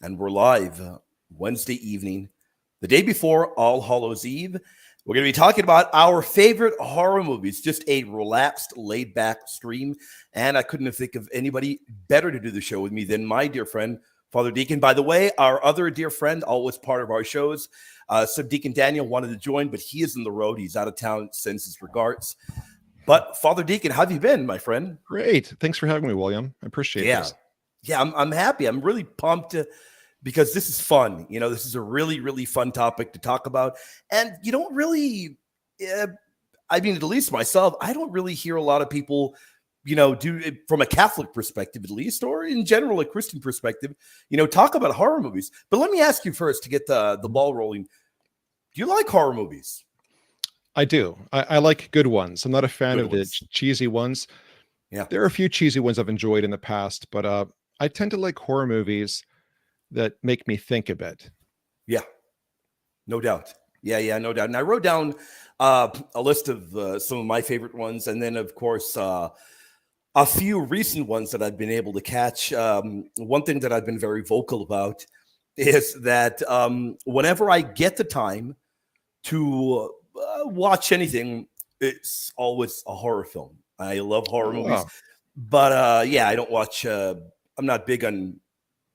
and we're live Wednesday evening, the day before All Hallows Eve. We're going to be talking about our favorite horror movies, just a relaxed, laid back stream. And I couldn't think of anybody better to do the show with me than my dear friend, Father Deacon. By the way, our other dear friend, always part of our shows, Subdeacon Daniel wanted to join, but he is on the road. He's out of town, sends his regards. But Father Deacon, how have you been, my friend? Great. Thanks for having me, William. I appreciate this. Yeah, I'm happy. I'm really pumped because this is fun. You know, this is a really, really fun topic to talk about. And you don't really, I mean, at least myself, I don't really hear a lot of people, do it from a Catholic perspective, at least, or in general, a Christian perspective, talk about horror movies. But let me ask you first to get the ball rolling. Do you like horror movies? I do. I like good ones. I'm not a fan of the cheesy ones. Yeah. There are a few cheesy ones I've enjoyed in the past, but I tend to like horror movies that make me think a bit. Yeah, no doubt. Yeah, no doubt. And I wrote down a list of some of my favorite ones, and then, of course, a few recent ones that I've been able to catch. One thing that I've been very vocal about is that whenever I get the time to watch anything, it's always a horror film. I love horror movies, but I don't watch. I'm not big on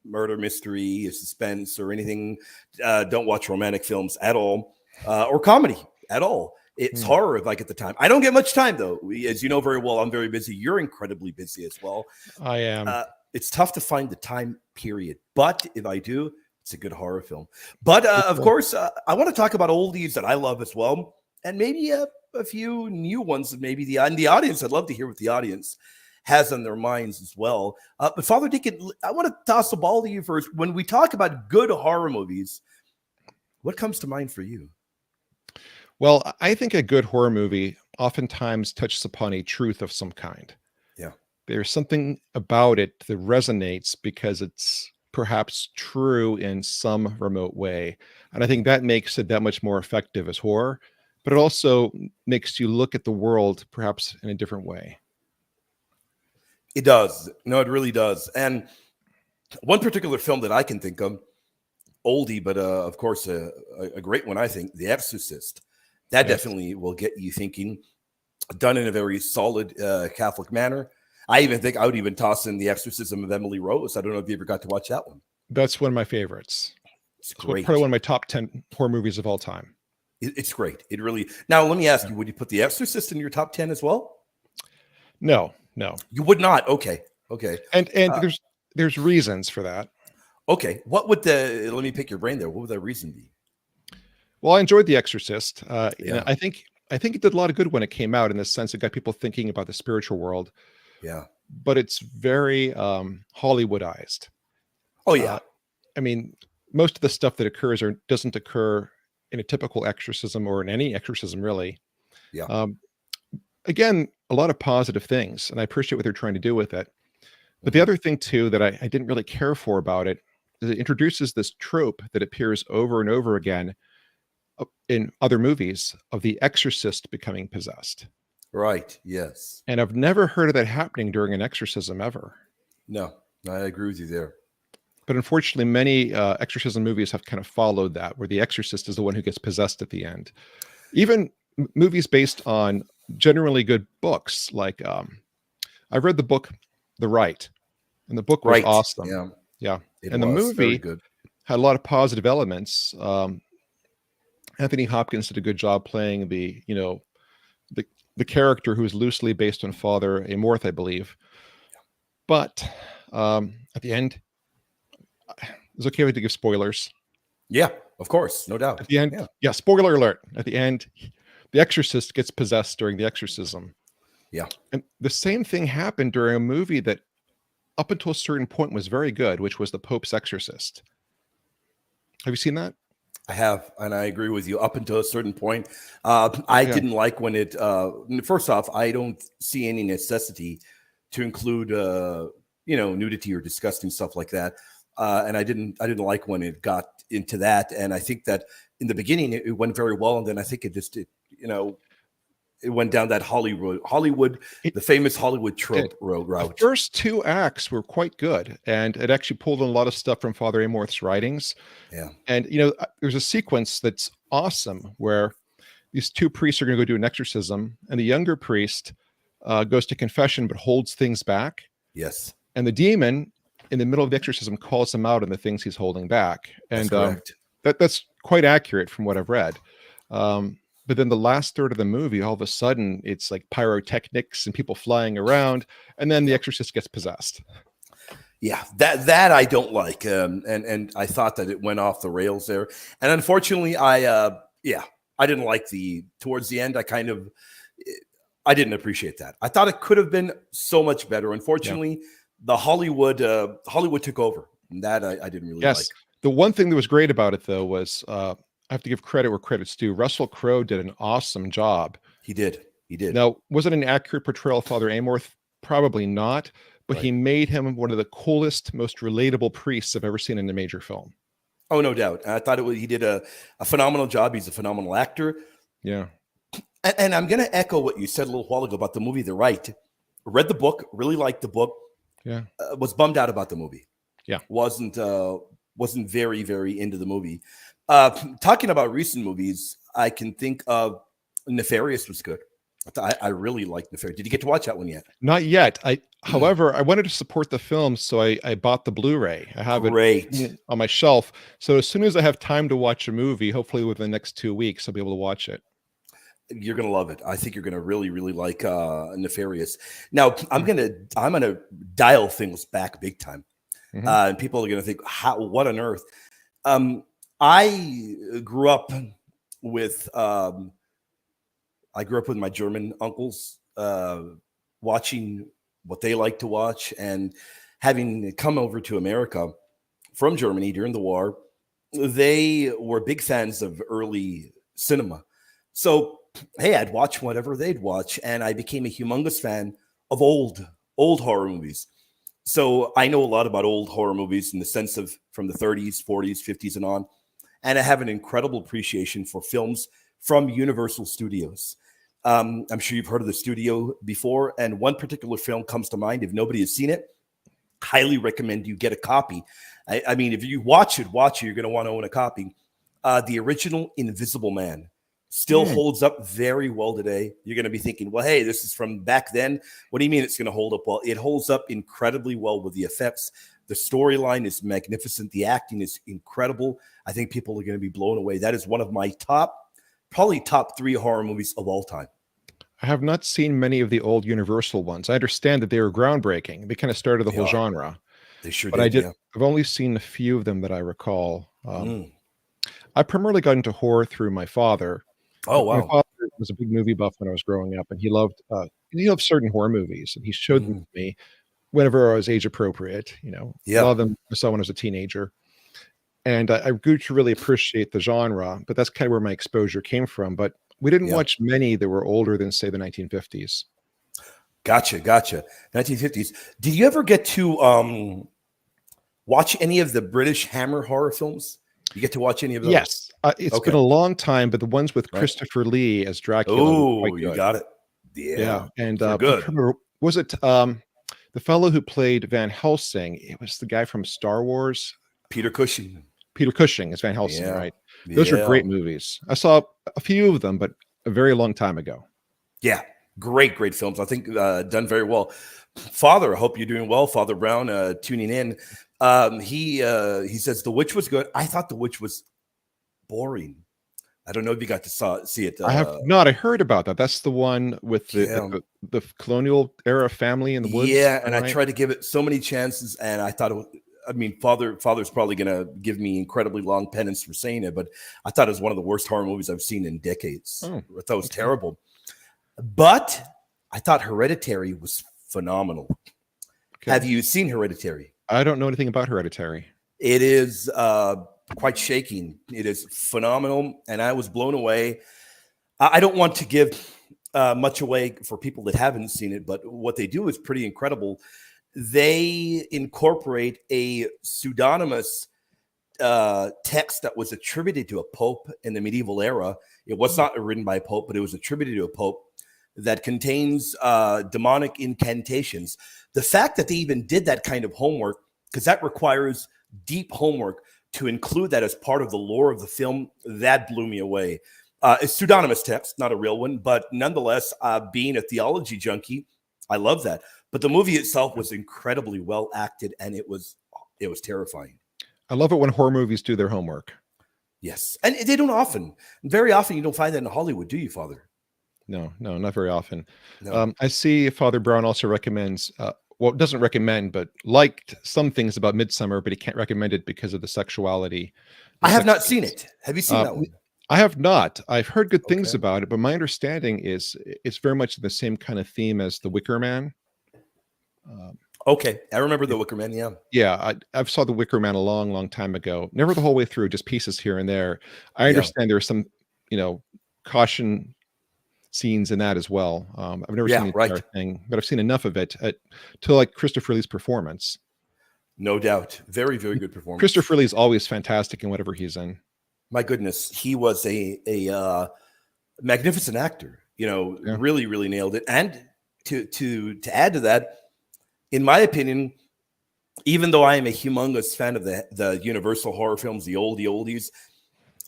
murder mystery, suspense, or anything. Don't watch romantic films at all, or comedy at all. It's horror if I get the time. I don't get much time though. As you know very well, I'm very busy. You're incredibly busy as well. I am. It's tough to find the time period, but if I do, it's a good horror film. But of course, I want to talk about oldies that I love as well, and maybe a few new ones that maybe the audience. I'd love to hear what the audience has on their minds as well. But Father Deacon, I want to toss the ball to you first. When we talk about good horror movies, what comes to mind for you? Well, I think a good horror movie oftentimes touches upon a truth of some kind. Yeah. There's something about it that resonates because it's perhaps true in some remote way. And I think that makes it that much more effective as horror, but it also makes you look at the world perhaps in a different way. It does. No, it really does. And one particular film that I can think of, oldie, but of course a great one, I think, The Exorcist. That definitely will get you thinking, done in a very solid Catholic manner. I even think I would even toss in The Exorcism of Emily Rose. I don't know if you ever got to watch that one. That's one of my favorites. It's great. Probably one of my top 10 horror movies of all time. It's great. It really. Now, let me ask you, would you put The Exorcist in your top 10 as well? No. You would not? Okay. And there's reasons for that. Okay. What would let me pick your brain there. What would that reason be? Well, I enjoyed The Exorcist. I think it did a lot of good when it came out, in the sense it got people thinking about the spiritual world. Yeah. But it's very Hollywoodized. Oh, yeah. I mean, most of the stuff that occurs or doesn't occur in a typical exorcism or in any exorcism, really. Yeah. Again, a lot of positive things, and I appreciate what they're trying to do with it. But the other thing, too, that I didn't really care for about it is it introduces this trope that appears over and over again in other movies of the exorcist becoming possessed. Right. Yes. And I've never heard of that happening during an exorcism ever. No, I agree with you there. But unfortunately, many exorcism movies have kind of followed that, where the exorcist is the one who gets possessed at the end. Even movies based on generally good books, like I've read the book The Rite, and the book was awesome. Yeah. And the movie had a lot of positive elements. Anthony Hopkins did a good job playing the character who is loosely based on Father Amorth, I believe. But at the end, it's okay to give spoilers. Yeah, of course, no doubt. At the end, spoiler alert. At the end, the exorcist gets possessed during the exorcism. Yeah. And the same thing happened during a movie that up until a certain point was very good, which was The Pope's Exorcist. Have you seen that? I have, and I agree with you up until a certain point. I didn't like when it, first off, I don't see any necessity to include, nudity or disgusting stuff like that. And I didn't like when it got into that. And I think that in the beginning it went very well. And then I think it It went down that Hollywood, It the famous Hollywood trope did. The route. first two acts were quite good, and it actually pulled in a lot of stuff from Father Amorth's writings. Yeah. And there's a sequence that's awesome where these two priests are going to go do an exorcism, and the younger priest goes to confession but holds things back, Yes, and the demon in the middle of the exorcism calls him out on the things he's holding back. that's And correct. that's quite accurate from what I've read. But then the last third of the movie, all of a sudden, it's like pyrotechnics and people flying around, and then the exorcist gets possessed. Yeah, that I don't like, and I thought that it went off the rails there, and unfortunately, I didn't like towards the end. I didn't appreciate that. I thought it could have been so much better. Unfortunately, the Hollywood took over, and that I didn't really like. The one thing that was great about it, though, was I have to give credit where credit's due. Russell Crowe did an awesome job. He did. Now, was it an accurate portrayal of Father Amorth? Probably not, but he made him one of the coolest, most relatable priests I've ever seen in a major film. Oh, no doubt. I thought he did a phenomenal job. He's a phenomenal actor. Yeah. And I'm going to echo what you said a little while ago about the movie The Rite. Read the book, really liked the book. Yeah. Was bummed out about the movie. Yeah. Wasn't very, very into the movie. Talking about recent movies, I can think of Nefarious was good. I really liked Nefarious. Did you get to watch that one yet? Not yet. However, I wanted to support the film, so I bought the Blu-ray. I have it on my shelf. So as soon as I have time to watch a movie, hopefully within the next 2 weeks, I'll be able to watch it. You're gonna love it. I think you're gonna really, really like Nefarious. Now, I'm gonna dial things back big time, and people are gonna think, what on earth? I grew up with my German uncles, watching what they like to watch, and having come over to America from Germany during the war, they were big fans of early cinema. So, hey, I'd watch whatever they'd watch, and I became a humongous fan of old horror movies. So I know a lot about old horror movies in the sense of from the 30s, 40s, 50s, and on. And I have an incredible appreciation for films from Universal Studios. I'm sure you've heard of the studio before, and one particular film comes to mind. If nobody has seen it, highly recommend you get a copy. I mean, if you watch it, you're going to want to own a copy. The original Invisible Man still holds up very well today. You're going to be thinking, well, hey, this is from back then. What do you mean it's going to hold up well? It holds up incredibly well with the effects. The storyline is magnificent. The acting is incredible. I think people are going to be blown away. That is one of my probably top 3 horror movies of all time. I have not seen many of the old Universal ones. I understand that they were groundbreaking. They kind of started the whole genre. They sure but did. I've only seen a few of them that I recall. I primarily got into horror through my father. Oh, wow. My father was a big movie buff when I was growing up, and he loved certain horror movies, and he showed them to me whenever I was age appropriate. A lot of them I saw when I was a teenager. And I grew to really appreciate the genre, but that's kind of where my exposure came from. But we didn't watch many that were older than, say, the 1950s. Gotcha. 1950s. Did you ever get to watch any of the British Hammer horror films? You get to watch any of those? Yes. It's been a long time, but the ones with Christopher Lee as Dracula. Oh, you got it. Yeah. And good. Was it the fellow who played Van Helsing? It was the guy from Star Wars. Peter Cushing is Van Helsing, right? Those are great movies. I saw a few of them, but a very long time ago. Yeah. Great films. I think done very well. Father, I hope you're doing well. Father Brown tuning in. He says The Witch was good. I thought The Witch was boring. I don't know if you got to see it. I have not. I heard about that. That's the one with the colonial era family in the woods. Yeah, and I tried to give it so many chances, and I thought Father's probably going to give me incredibly long penance for saying it, but I thought it was one of the worst horror movies I've seen in decades. I thought it was terrible. But I thought Hereditary was phenomenal. Okay. Have you seen Hereditary? I don't know anything about Hereditary. It is quite shaking. It is phenomenal, and I was blown away. I don't want to give much away for people that haven't seen it, but what they do is pretty incredible. They incorporate a pseudonymous text that was attributed to a pope in the medieval era. It was not written by a pope, but it was attributed to a pope. that contains demonic incantations. The fact that they even did that kind of homework, because that requires deep homework, to include that as part of the lore of the film, that blew me away. It's pseudonymous text, not a real one, but nonetheless, being a theology junkie, I love that. But the movie itself was incredibly well acted, and it was terrifying. I love it when horror movies do their homework. Yes, and they don't often. Very often, you don't find that in Hollywood, do you, Father? No, not very often. No. I see Father Brown also recommends, well, doesn't recommend, but liked some things about Midsummer, but he can't recommend it because of the sexuality. I have not seen it. Have you seen that one? I have not. I've heard good things Okay. about it, but my understanding is it's very much the same kind of theme as The Wicker Man. Okay, I remember The Wicker Man. Yeah. Yeah, I've saw The Wicker Man a long time ago. Never the whole way through, just pieces here and there. I understand there's some, caution scenes in that as well. I've never seen the entire thing, but I've seen enough of it to like Christopher Lee's performance. No doubt. Very, very good performance. Christopher Lee's always fantastic in whatever he's in. My goodness, he was a magnificent actor. Really, really nailed it. And to add to that, in my opinion, even though I am a humongous fan of the Universal horror films, the oldies,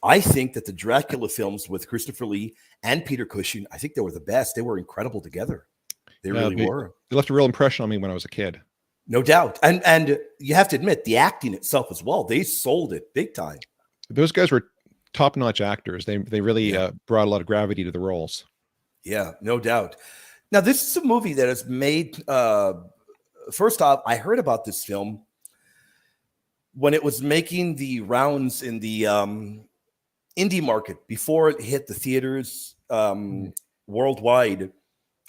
I think that the Dracula films with Christopher Lee and Peter Cushing, I think they were the best. They were incredible together. They really were. They left a real impression on me when I was a kid. No doubt. And you have to admit, the acting itself as well, they sold it big time. Those guys were top-notch actors. They really brought a lot of gravity to the roles. Yeah, no doubt. Now, this is a movie that has made, first off, I heard about this film when it was making the rounds in the indie market before it hit the theaters worldwide.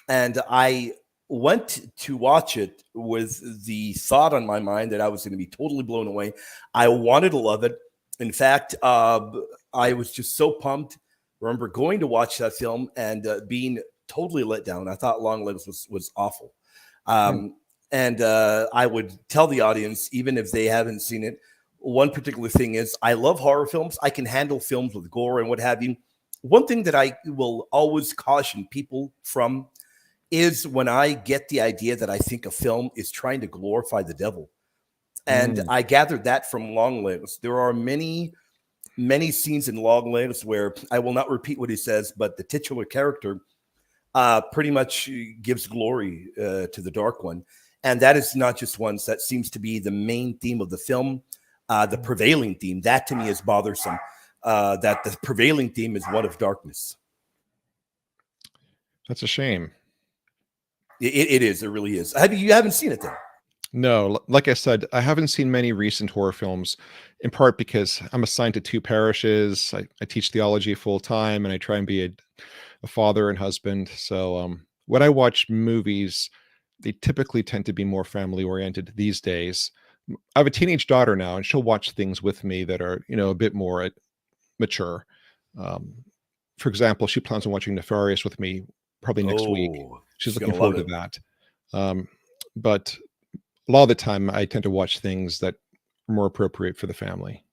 And I went to watch it with the thought on my mind that I was going to be totally blown away. I wanted to love it. In fact, I was just so pumped. Remember going to watch that film and being totally let down. I thought Longlegs was awful. And I would tell the audience, even if they haven't seen it, one particular thing is I love horror films. I can handle films with gore and what have you. One thing that I will always caution people from is when I get the idea that I think a film is trying to glorify the devil. And I gathered that from Longlegs. There are many scenes in Longlegs where I will not repeat what he says, but the titular character pretty much gives glory to the Dark One. And that is not just once. That seems to be the main theme of the film, the prevailing theme. That to me is bothersome, that the prevailing theme is one of darkness. That's a shame. It is. It really is. You haven't seen it then? No, like I said, I haven't seen many recent horror films, in part because I'm assigned to two parishes. I teach theology full time, and I try and be a father and husband. So when I watch movies, they typically tend to be more family oriented these days. I have a teenage daughter now, and she'll watch things with me that are, a bit more mature. For example, she plans on watching Nefarious with me probably next week. She's looking forward to that. But a lot of the time, I tend to watch things that are more appropriate for the family.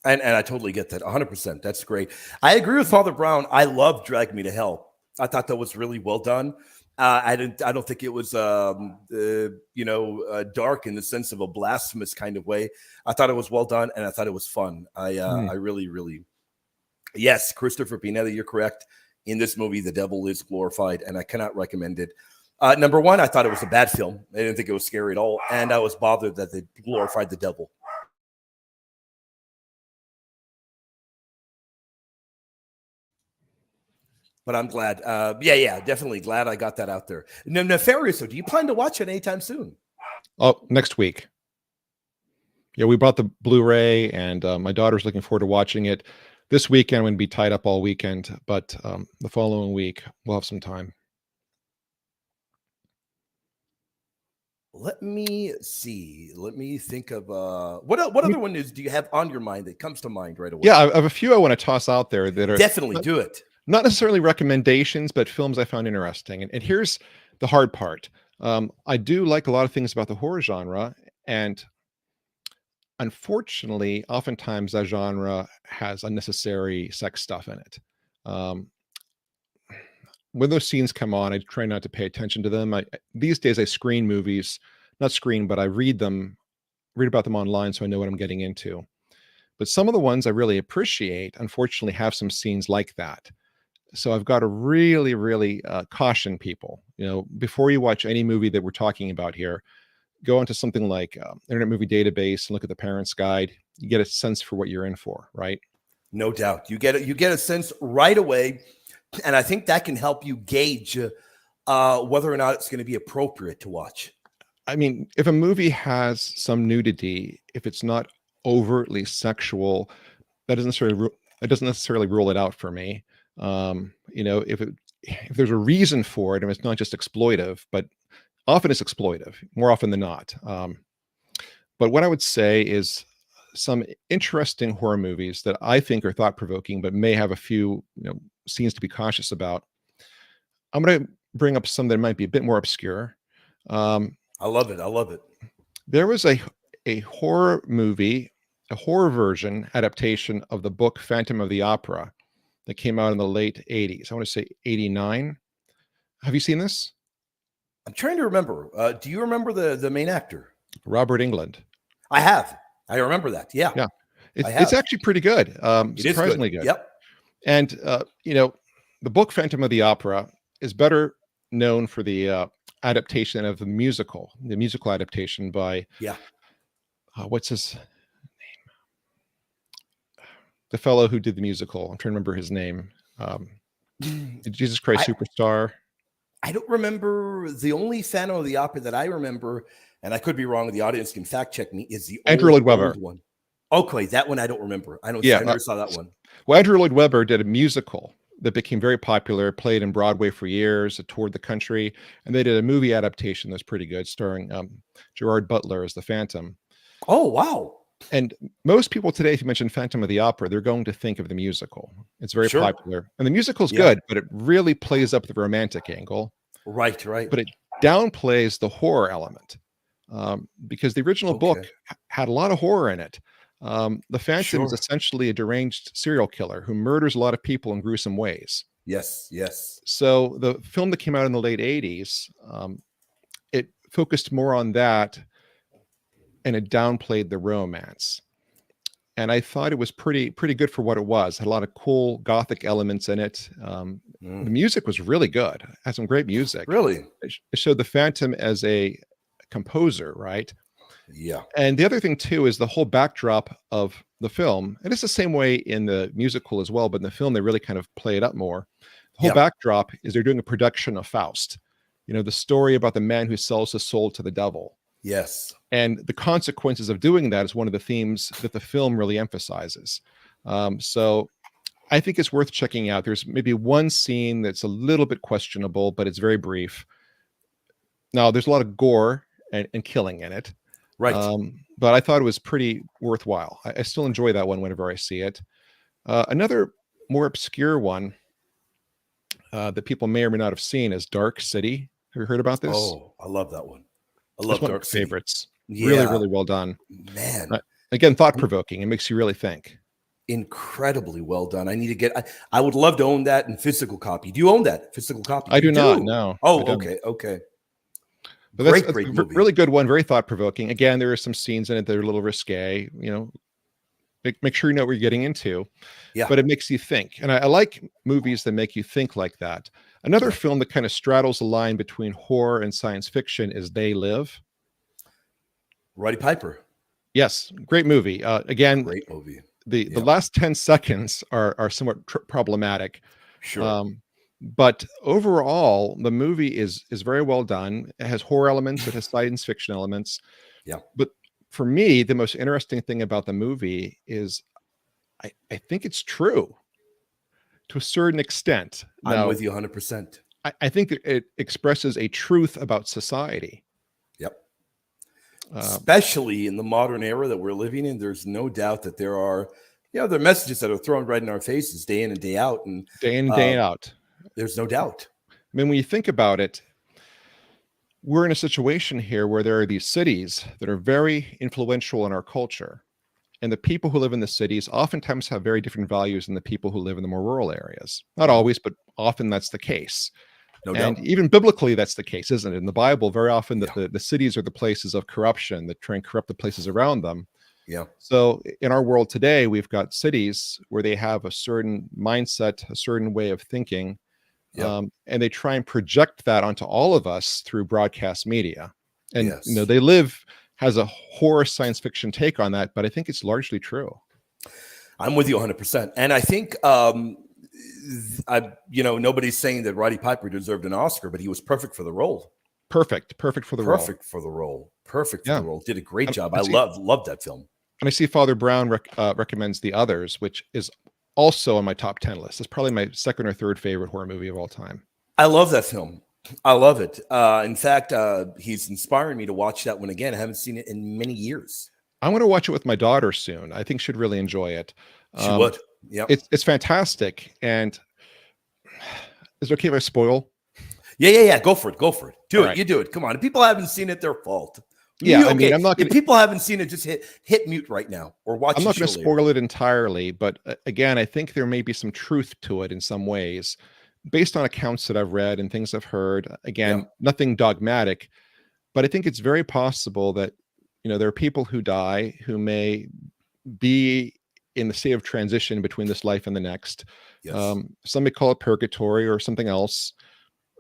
And I totally get that. 100%. That's great. I agree with Father Brown. I love Drag Me to Hell. I thought that was really well done. I don't think it was, dark in the sense of a blasphemous kind of way. I thought it was well done, and I thought it was fun. I really, really, yes, Christopher Pineda, you're correct. In this movie, the devil is glorified, and I cannot recommend it. Number one, I thought it was a bad film. I didn't think it was scary at all, and I was bothered that they glorified the devil. But I'm glad. Definitely glad I got that out there. Nefarious, so do you plan to watch it anytime soon? Oh, next week. Yeah, we bought the Blu-ray, and my daughter's looking forward to watching it. This weekend, I'm going to be tied up all weekend, but the following week, we'll have some time. Let me see. Let me think of what other one do you have on your mind that comes to mind right away? Yeah, I have a few I want to toss out there that are definitely do it. Not necessarily recommendations, but films I found interesting. And here's the hard part. I do like a lot of things about the horror genre, and unfortunately, oftentimes that genre has unnecessary sex stuff in it. when those scenes come on, I try not to pay attention to them. These days I screen movies, not screen, but I read about them online so I know what I'm getting into. But some of the ones I really appreciate, unfortunately, have some scenes like that. So I've got to really, really caution people. Before you watch any movie that we're talking about here, go into something like Internet Movie Database and look at the Parents Guide. You get a sense for what you're in for, right? No doubt. You get a sense right away, and I think that can help you gauge whether or not it's going to be appropriate to watch. I mean, if a movie has some nudity, if it's not overtly sexual, that doesn't necessarily rule it out for me. If there's a reason for it, and it's not just exploitive, but often it's exploitive, more often than not. But what I would say is some interesting horror movies that I think are thought-provoking, but may have a few scenes to be cautious about. I'm going to bring up some that might be a bit more obscure. I love it. There was a horror movie, a horror version adaptation of the book Phantom of the Opera that came out in the late 80s. I want to say 89. Have you seen this? I'm trying to remember. Do you remember the main actor? Robert Englund. I have. I remember that. Yeah. Yeah. It's actually pretty good. Surprisingly good. Yep. And, the book Phantom of the Opera is better known for the adaptation of the musical adaptation by, what's his name? The fellow who did the musical. I'm trying to remember his name. Jesus Christ Superstar. I don't remember. The only Phantom of the Opera that I remember, and I could be wrong, the audience can fact check me, is the Andrew Lloyd Webber one. Okay, that one I don't remember. I never saw that one. Well, Andrew Lloyd Webber did a musical that became very popular, played in Broadway for years, it toured the country, and they did a movie adaptation that's pretty good, starring Gerard Butler as the Phantom. Oh, wow. And most people today, if you mention Phantom of the Opera, they're going to think of the musical. It's very popular. And the musical's good, but it really plays up the romantic angle. Right. But it downplays the horror element because the original book had a lot of horror in it. The Phantom is essentially a deranged serial killer who murders a lot of people in gruesome ways. Yes. So the film that came out in the late 80s, it focused more on that, and it downplayed the romance. And I thought it was pretty good for what it was. It had a lot of cool Gothic elements in it. The music was really good. It had some great music. Really? It showed the Phantom as a composer, right? Yeah. And the other thing too is the whole backdrop of the film, and it's the same way in the musical as well, but in the film they really kind of play it up more. The whole backdrop is they're doing a production of Faust. The story about the man who sells his soul to the devil. Yes. And the consequences of doing that is one of the themes that the film really emphasizes. So I think it's worth checking out. There's maybe one scene that's a little bit questionable, but it's very brief. Now, there's a lot of gore and killing in it. Right. But I thought it was pretty worthwhile. I still enjoy that one whenever I see it. Another more obscure one that people may or may not have seen is Dark City. Have you heard about this? Oh, I love that one. I love Dark City. Favorites. Yeah. Really, really well done. Man. Again, thought-provoking. It makes you really think. Incredibly well done. I would love to own that in physical copy. Do you own that physical copy? I do not, no. Oh, okay. But that's great movie. Really good one, very thought-provoking. Again, there are some scenes in it that are a little risque, make sure you know what you're getting into. Yeah. But it makes you think. And I like movies that make you think like that. Another film that kind of straddles the line between horror and science fiction is They Live. Roddy Piper. Yes, great movie. Again, great movie. The last 10 seconds are somewhat problematic. Sure. But overall, the movie is very well done. It has horror elements. It has science fiction elements. Yeah. But for me, the most interesting thing about the movie is I think it's true to a certain extent. Now, I'm with you 100%. I think that it expresses a truth about society. Yep. Especially in the modern era that we're living in, there's no doubt that there are messages that are thrown right in our faces day in and day out. And day in and day out. There's no doubt. I mean, when you think about it, we're in a situation here where there are these cities that are very influential in our culture. And the people who live in the cities oftentimes have very different values than the people who live in the more rural areas. Not always, but often that's the case. No And doubt. even biblically, that's the case, isn't it? In the Bible, very often Yeah. the cities are the places of corruption that try and corrupt the places around them. Yeah. So in our world today, we've got cities where they have a certain mindset, a certain way of thinking, Yeah. and they try and project that onto all of us through broadcast media. And Yes. They Live has a horror science fiction take on that, but I think it's largely true. I'm with you 100%. And I think, nobody's saying that Roddy Piper deserved an Oscar, but he was perfect for the role. Perfect for the role. Perfect for the role. Perfect for the role. Did a great job. I see- loved that film. And I see Father Brown recommends The Others, which is also on my top 10 list. It's probably my second or third favorite horror movie of all time. I love that film. I love it. In fact, he's inspiring me to watch that one again. I haven't seen it in many years. I'm going to watch it with my daughter soon. I think she'd really enjoy it. She would. Yeah. It's fantastic. And is it okay if I spoil? Yeah. Go for it. Do All it. right. You do it. Come on. If people haven't seen it, their fault. Yeah, I mean, I'm not If people haven't seen it, just hit mute right now or watch. I'm not going to later. spoil it entirely, but again, I think there may be some truth to it in some ways, based on accounts that I've read and things I've heard. Again, nothing dogmatic, but I think it's very possible that there are people who die who may be in the state of transition between this life and the next. Yes. Some may call it purgatory or something else.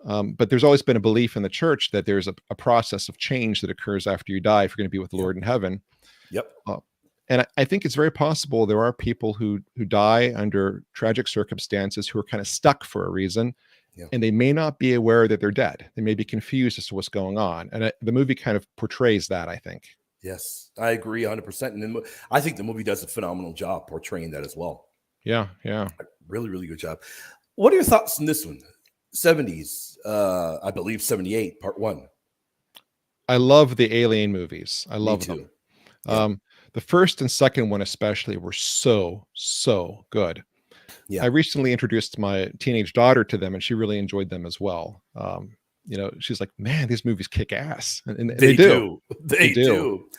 But there's always been a belief in the church that there's a process of change that occurs after you die if you're going to be with the Lord in heaven. Yep. And I think it's very possible there are people who die under tragic circumstances who are kind of stuck for a reason, and they may not be aware that they're dead. They may be confused as to what's going on. And the movie kind of portrays that, I think. Yes, I agree 100%. And then I think the movie does a phenomenal job portraying that as well. Yeah. Really, really good job. What are your thoughts on this one? 70s, I believe 78, part 1. I love the Alien movies. I love them. Yeah. The first and second one especially were so good. Yeah. I recently introduced my teenage daughter to them, and she really enjoyed them as well. She's like, "Man, these movies kick ass," and they do. They do.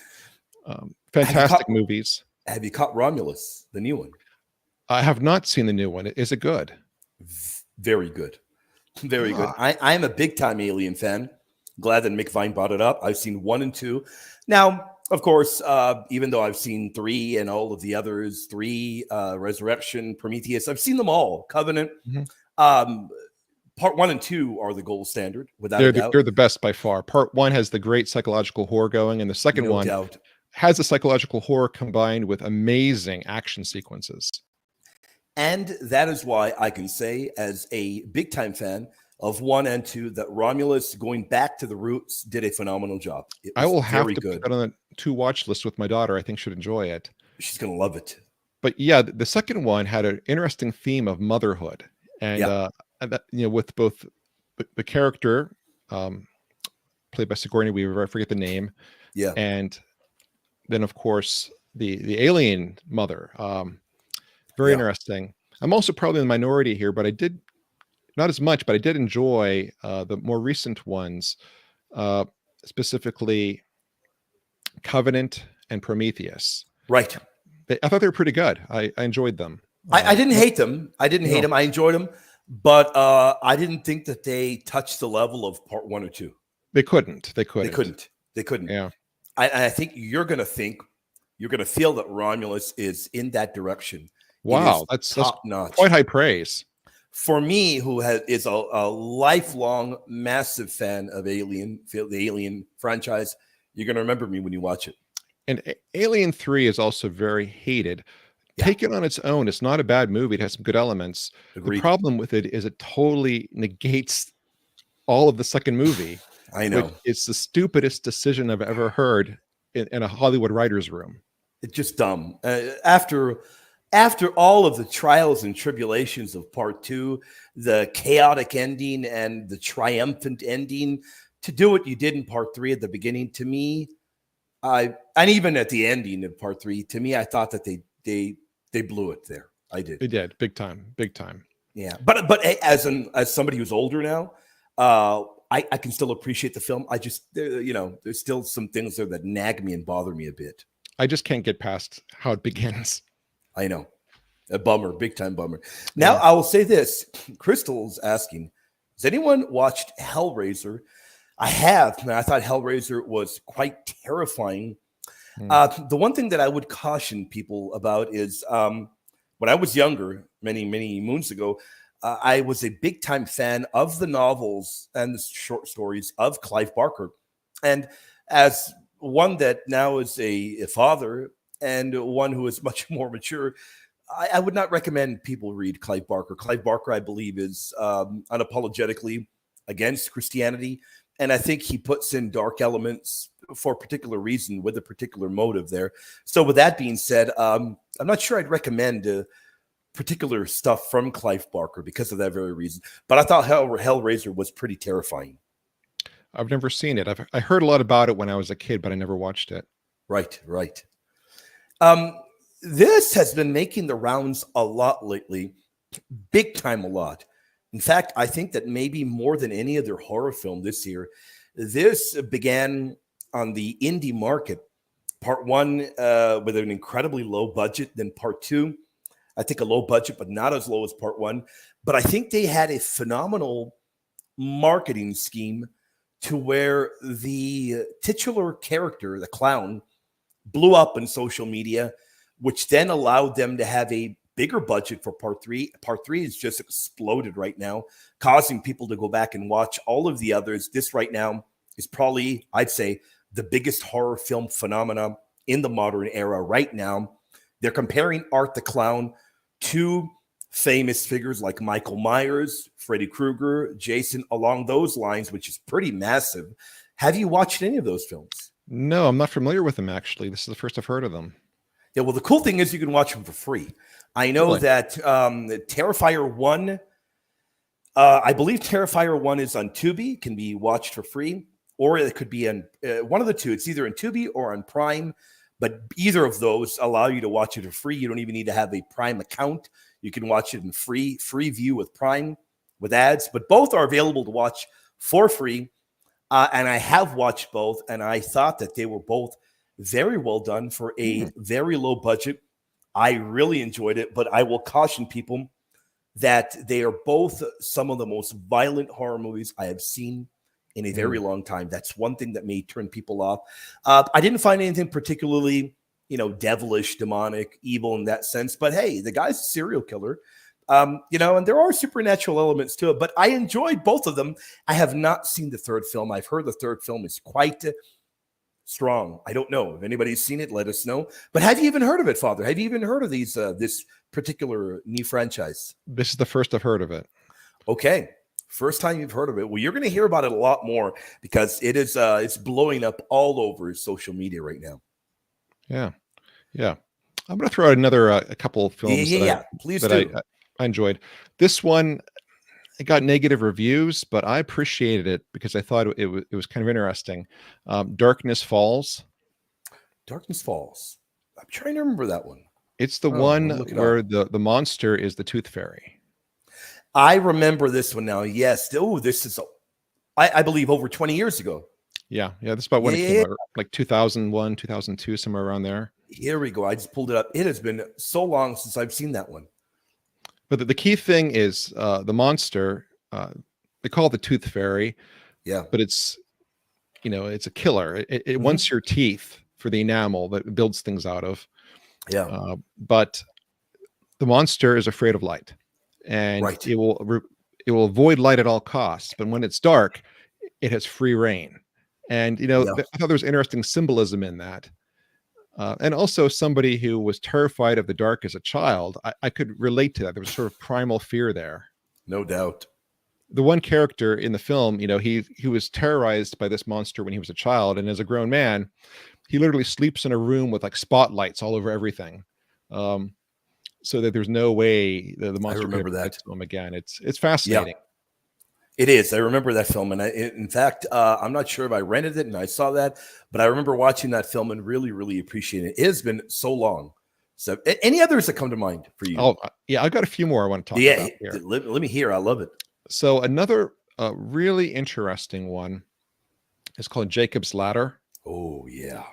Fantastic movies. Have you caught Romulus, the new one? I have not seen the new one. Is it good? Very good. Very good. I'm a big time Alien fan. Glad that Mick Vine brought it up. I've seen 1 and 2. Now, of course, even though I've seen 3 and all of the others, 3, Resurrection, Prometheus, I've seen them all. Covenant. Mm-hmm. Part 1 and 2 are the gold standard, without a doubt. They're the best by far. Part 1 has the great psychological horror going, and the second one has the psychological horror combined with amazing action sequences. And that is why I can say, as a big time fan of 1 and 2, that Romulus, going back to the roots, did a phenomenal job. I will have to put that on a to-watch list with my daughter. I think she'd enjoy it. She's going to love it. But yeah, the second one had an interesting theme of motherhood. And, with both the character played by Sigourney Weaver, I forget the name. Yeah. And then, of course, the alien mother. Very interesting. I'm also probably in the minority here, but I did not as much, but I did enjoy the more recent ones, specifically Covenant and Prometheus. Right. I thought they were pretty good. I enjoyed them. I didn't hate them. I enjoyed them, but I didn't think that they touched the level of part 1 or 2. They couldn't. They couldn't. Yeah. I think you're going to feel that Romulus is in that direction. Wow, that's top notch. Quite high praise. For me, who is a lifelong massive fan of the Alien franchise, you're going to remember me when you watch it. And Alien 3 is also very hated. Yeah. Taken on its own, it's not a bad movie. It has some good elements. Agreed. The problem with it is it totally negates all of the second movie. I know. It's the stupidest decision I've ever heard in a Hollywood writer's room. It's just dumb. After all of the trials and tribulations of part 2, the chaotic ending and the triumphant ending, to do what you did in part 3 at the beginning, to me, and even at the ending of part 3, to me, I thought that they blew it there. I did. They did. Big time. Yeah. But as somebody who's older now, I can still appreciate the film. I just, there's still some things there that nag me and bother me a bit. I just can't get past how it begins. I know. A bummer, big time bummer. Now, Yeah. I will say this. Crystal's asking, has anyone watched Hellraiser? I have. And I thought Hellraiser was quite terrifying. Hmm. The one thing that I would caution people about is when I was younger, many, many moons ago, I was a big time fan of the novels and the short stories of Clive Barker. And as one that now is a father and one who is much more mature, I would not recommend people read Clive Barker. Clive Barker, I believe, is unapologetically against Christianity. And I think he puts in dark elements for a particular reason with a particular motive there. So, with that being said, I'm not sure I'd recommend particular stuff from Clive Barker because of that very reason. But I thought Hellraiser was pretty terrifying. I've never seen it. I heard a lot about it when I was a kid, but I never watched it. Right, right. Um, this has been making the rounds a lot lately, big time a lot. In fact, I think that maybe more than any other horror film this year, this began on the indie market. Part one with an incredibly low budget, then part two, I think a low budget, but not as low as part one. But I think they had a phenomenal marketing scheme to where the titular character, the clown, blew up in social media, which then allowed them to have a bigger budget for part three. Part three has just exploded right now, causing people to go back and watch all of the others. This right now is probably, I'd say, the biggest horror film phenomenon in the modern era right now. They're comparing Art the Clown to famous figures like Michael Myers, Freddy Krueger, Jason, along those lines, which is pretty massive. Have you watched any of those films? No, I'm not familiar with them, actually. This is the first I've heard of them. Yeah, well, the cool thing is you can watch them for free. I know Really? that Terrifier 1, I believe Terrifier 1 is on Tubi, can be watched for free, or it could be on one of the two. It's either on Tubi or on Prime, but either of those allow you to watch it for free. You don't even need to have a Prime account. You can watch it in free view with Prime, with ads, but both are available to watch for free. And I have watched both, and I thought that they were both very well done for a very low budget. I really enjoyed it, but I will caution people that they are both some of the most violent horror movies I have seen in a very long time. That's one thing that may turn people off. I didn't find anything particularly, devilish, demonic, evil in that sense. But hey, the guy's a serial killer, and there are supernatural elements to it. But I enjoyed both of them. I have not seen the third film. I've heard the third film is quite strong. I don't know if anybody's seen it. Let us know. But have you even heard of it, Father? Have you even heard of this particular new franchise? This is the first I've heard of it. Okay. First time you've heard of it. Well, you're going to hear about it a lot more because it's blowing up all over social media right now. Yeah. Yeah. I'm going to throw out another a couple of films Please that do. I enjoyed. This one, it got negative reviews, but I appreciated it because I thought it was kind of interesting. Darkness Falls. Darkness Falls. I'm trying to remember that one. It's the I'll one look it where up. the monster is the Tooth Fairy. I remember this one now. Yes. Oh, this is, I believe, over 20 years ago. Yeah. This is about when it came out, like 2001, 2002, somewhere around there. Here we go. I just pulled it up. It has been so long since I've seen that one. But the key thing is the monster, they call it the Tooth Fairy. Yeah. But it's a killer. It wants your teeth for the enamel that it builds things out of. Yeah. But the monster is afraid of light, and it will avoid light at all costs. But when it's dark, it has free reign. And I thought there was interesting symbolism in that. And also, somebody who was terrified of the dark as a child, I could relate to that. There was sort of primal fear there. No doubt. The one character in the film, he was terrorized by this monster when he was a child, and as a grown man, he literally sleeps in a room with like spotlights all over everything, so that there's no way that the monster could ever get to him again. It's fascinating. Yeah. It is. I remember that film, and in fact, I'm not sure if I rented it and I saw that, but I remember watching that film and really, really appreciating it. It has been so long. So, any others that come to mind for you? Oh, yeah, I've got a few more I want to talk about here. Let me hear. I love it. So another really interesting one is called Jacob's Ladder. Oh, yeah.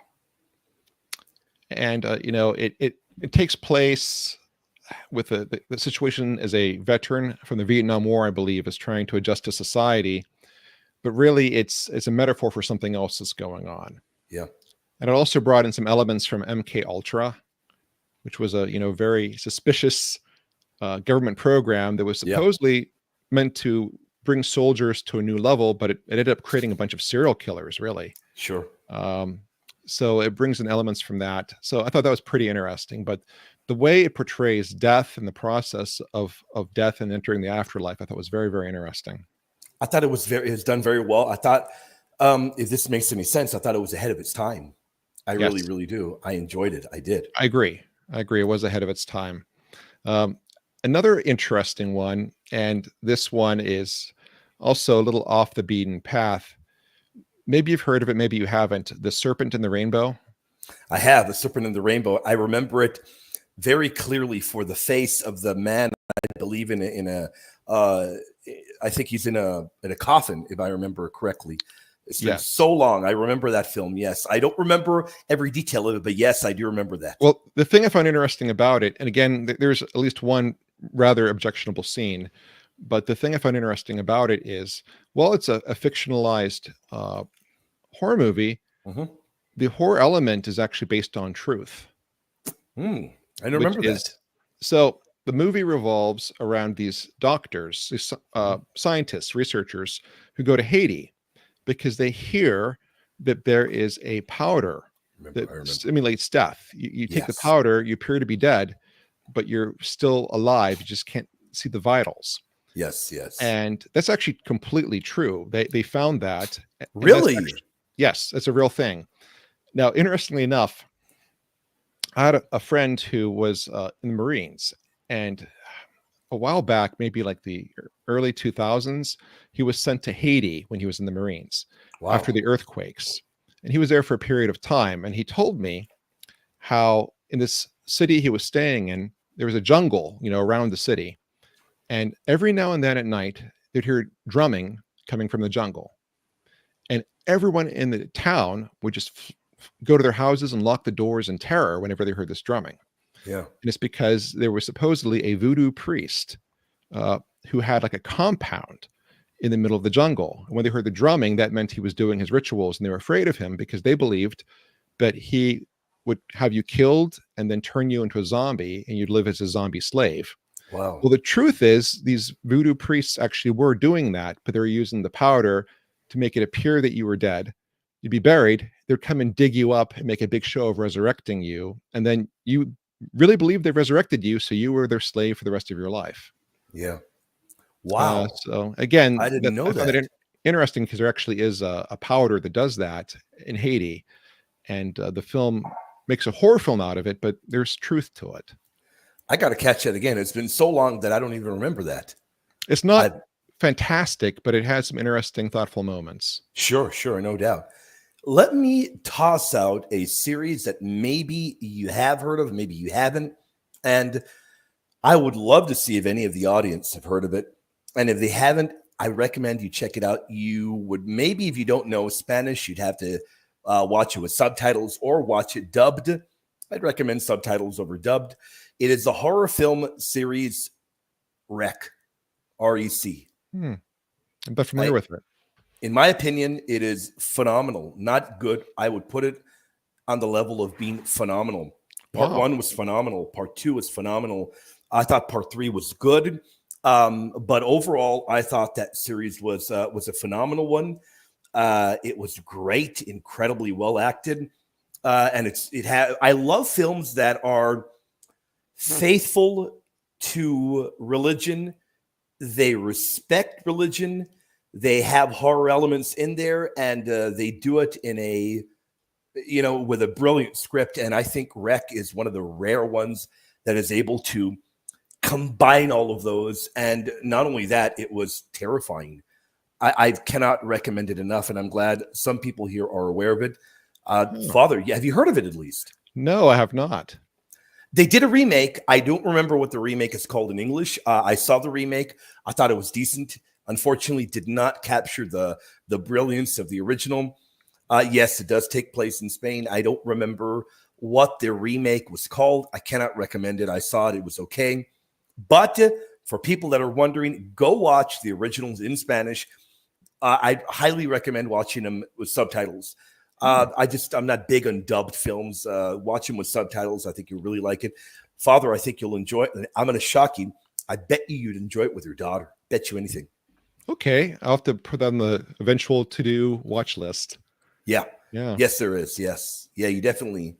and it takes place with the situation as a veteran from the Vietnam War, I believe, is trying to adjust to society, but really it's a metaphor for something else that's going on. Yeah. And it also brought in some elements from MK Ultra, which was a very suspicious government program that was Yeah. supposedly meant to bring soldiers to a new level, but it ended up creating a bunch of serial killers, really. Sure. So it brings in elements from that. So I thought that was pretty interesting. But the way it portrays death and the process of death and entering the afterlife, I thought was very, very interesting. I thought it was done very well. I thought, if this makes any sense, I thought it was ahead of its time. I really, Yes. really do. I enjoyed it. I did. I agree. It was ahead of its time. Another interesting one, and this one is also a little off the beaten path. Maybe you've heard of it, maybe you haven't. The Serpent in the Rainbow. I have The Serpent in the Rainbow. I remember it very clearly for the face of the man. I believe in a I think he's in a coffin, if I remember correctly. It's been so long. I remember that film. Yes, I don't remember every detail of it, but yes, I do remember that. Well, the thing I find interesting about it, and again, there's at least one rather objectionable scene, but the thing I find interesting about it is, while it's a fictionalized horror movie, the horror element is actually based on truth. I don't remember that. So the movie revolves around these doctors, these scientists, researchers who go to Haiti because they hear that there is a powder that simulates death. You take the powder, you appear to be dead, but you're still alive. You just can't see the vitals. Yes, yes. And that's actually completely true. They found that. Really? Yes, that's a real thing. Now, interestingly enough, I had a friend who was in the Marines, and a while back, maybe like the early 2000s, he was sent to Haiti when he was in the Marines after the earthquakes. And he was there for a period of time. And he told me how in this city he was staying in, there was a jungle, around the city. And every now and then at night, they'd hear drumming coming from the jungle. And everyone in the town would just go to their houses and lock the doors in terror whenever they heard this drumming. Yeah. And it's because there was supposedly a voodoo priest who had like a compound in the middle of the jungle. And when they heard the drumming, that meant he was doing his rituals, and they were afraid of him because they believed that he would have you killed and then turn you into a zombie, and you'd live as a zombie slave. Wow. Well, the truth is these voodoo priests actually were doing that, but they were using the powder to make it appear that you were dead. You'd be buried. They'd come and dig you up and make a big show of resurrecting you. And then you really believe they resurrected you, so you were their slave for the rest of your life. Yeah. Wow. So again, I didn't know I found that. it interesting because there actually is a powder that does that in Haiti, and the film makes a horror film out of it, but there's truth to it. I got to catch it again. It's been so long that I don't even remember that. It's not fantastic, but it has some interesting, thoughtful moments. Sure, no doubt. Let me toss out a series that maybe you have heard of, maybe you haven't. And I would love to see if any of the audience have heard of it. And if they haven't, I recommend you check it out. You would maybe, if you don't know Spanish, you'd have to watch it with subtitles or watch it dubbed. I'd recommend subtitles over dubbed. It is the horror film series REC, R-E-C. I'm not familiar with it. In my opinion, it is phenomenal. Not good. I would put it on the level of being phenomenal. Part 1 was phenomenal. Part 2 was phenomenal. I thought part 3 was good. But overall, I thought that series was a phenomenal one. It was great, incredibly well acted. And I love films that are faithful to religion. They respect religion. They have horror elements in there, and they do it in with a brilliant script. And I think REC is one of the rare ones that is able to combine all of those. And not only that, it was terrifying. I cannot recommend it enough, and I'm glad some people here are aware of it. Father, have you heard of it at least? No, I have not. They did a remake. I don't remember what the remake is called in English. I saw the remake. I thought it was decent. Unfortunately, did not capture the brilliance of the original. Yes, it does take place in Spain. I don't remember what their remake was called. I cannot recommend it. I saw it. It was okay. But for people that are wondering, go watch the originals in Spanish. I highly recommend watching them with subtitles. I'm not big on dubbed films. Watch them with subtitles. I think you'll really like it. Father, I think you'll enjoy it. And I'm going to shock you. I bet you'd enjoy it with your daughter. Bet you anything. Okay, I'll have to put that on the eventual to-do watch list. Yeah. Yeah. Yes, there is. Yes. Yeah, you definitely.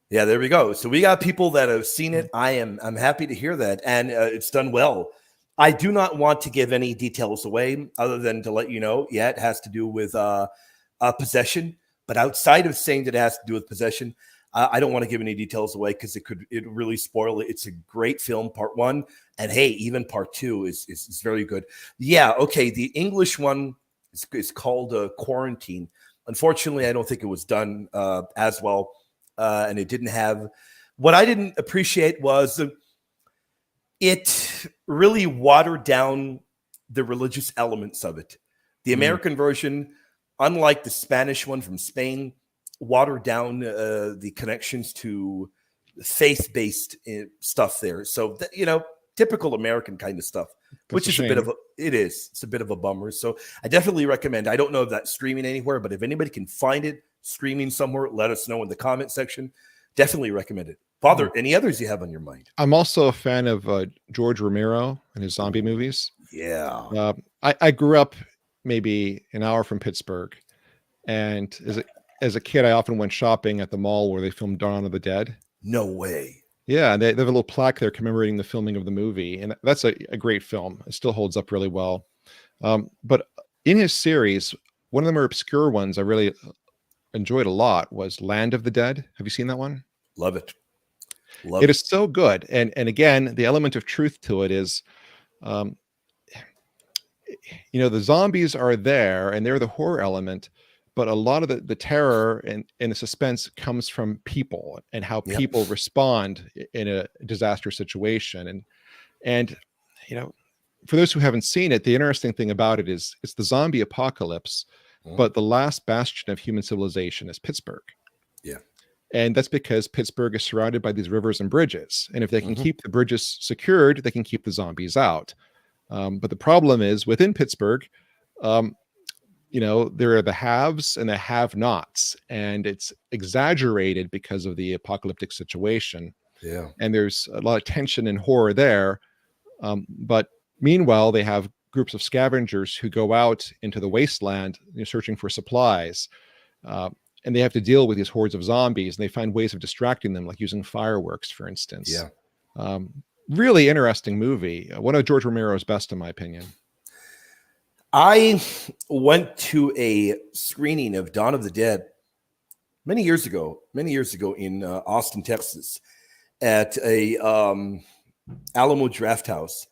Yeah, there we go. So we got people that have seen it. I'm happy to hear that, and it's done well. I do not want to give any details away, other than to let you know. Yeah, it has to do with possession. But outside of saying that it has to do with possession, I don't want to give any details away because it really spoil it. It's a great film, part one, and hey, even part two is very good. Yeah, okay. The English one is called Quarantine. Unfortunately, I don't think it was done as well. And it didn't have what I didn't appreciate was it really watered down the religious elements of it. The American version, unlike the Spanish one from Spain, watered down the connections to faith-based stuff there. So, typical American kind of stuff, which is it's a bit of a bummer. So I definitely recommend. I don't know if that's streaming anywhere, but if anybody can find it streaming somewhere, let us know in the comment section. Definitely recommend it. Father, any others you have on your mind? I'm also a fan of George Romero and his zombie movies. Yeah. I grew up maybe an hour from Pittsburgh, and as a kid, I often went shopping at the mall where they filmed Dawn of the Dead. No way. Yeah, and they have a little plaque there commemorating the filming of the movie, and that's a great film. It still holds up really well. But in his series, one of the more obscure ones I really enjoyed a lot was Land of the Dead. Have you seen that one? Love it. It is so good. And again, the element of truth to it is, the zombies are there and they're the horror element, but a lot of the terror and the suspense comes from people and how people respond in a disaster situation. And for those who haven't seen it, the interesting thing about it is it's the zombie apocalypse, but the last bastion of human civilization is Pittsburgh. Yeah. And that's because Pittsburgh is surrounded by these rivers and bridges. And if they can keep the bridges secured, they can keep the zombies out. But the problem is within Pittsburgh, there are the haves and the have-nots, and it's exaggerated because of the apocalyptic situation. Yeah. And there's a lot of tension and horror there. But meanwhile, they have groups of scavengers who go out into the wasteland searching for supplies. And they have to deal with these hordes of zombies, and they find ways of distracting them, like using fireworks, for instance. Yeah. Really interesting movie. One of George Romero's best, in my opinion. I went to a screening of Dawn of the Dead many years ago in Austin, Texas, at a Alamo Draft House.